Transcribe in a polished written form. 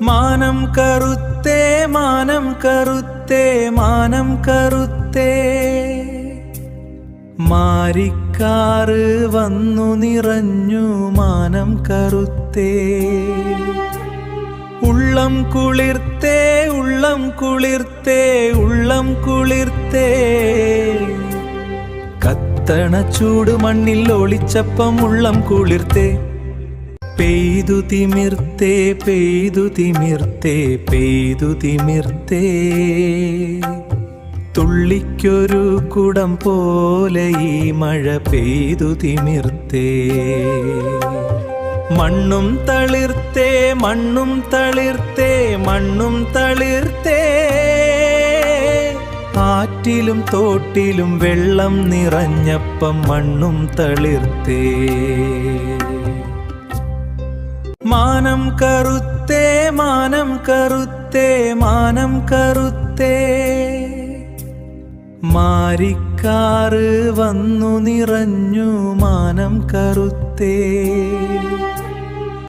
മാനം കറുത്തേ മാനം കറുത്തേ മാനം കറുത്തേ മാരിക്കാറ് വന്നു നിറഞ്ഞു മാനം കറുത്തേ ഉള്ളം കുളിർത്തേ ഉള്ളം കുളിർത്തേ ഉള്ളം കുളിർത്തേ കത്തണ ചൂട് മണ്ണിൽ ഒളിച്ചപ്പം ഉള്ളം കുളിർത്തേ പെയ്തു തിമിർത്തേ പെയ്തു തിമിർത്തേ പെയ്തു തിമിർത്തേ തുള്ളിക്കൊരു കുടം പോലെ ഈ മഴ പെയ്തു തിമിർത്തേ മണ്ണും തളിർത്തേ മണ്ണും തളിർത്തേ മണ്ണും തളിർത്തേ ആറ്റിലും തോട്ടിലും വെള്ളം നിറഞ്ഞപ്പം മണ്ണും തളിർത്തേ മാനം കറുത്തേ മാനം കറുത്തേ മാനം കറുത്തേ മാരിക്കാറ് വന്നു നിറഞ്ഞു മാനം കറുത്തേ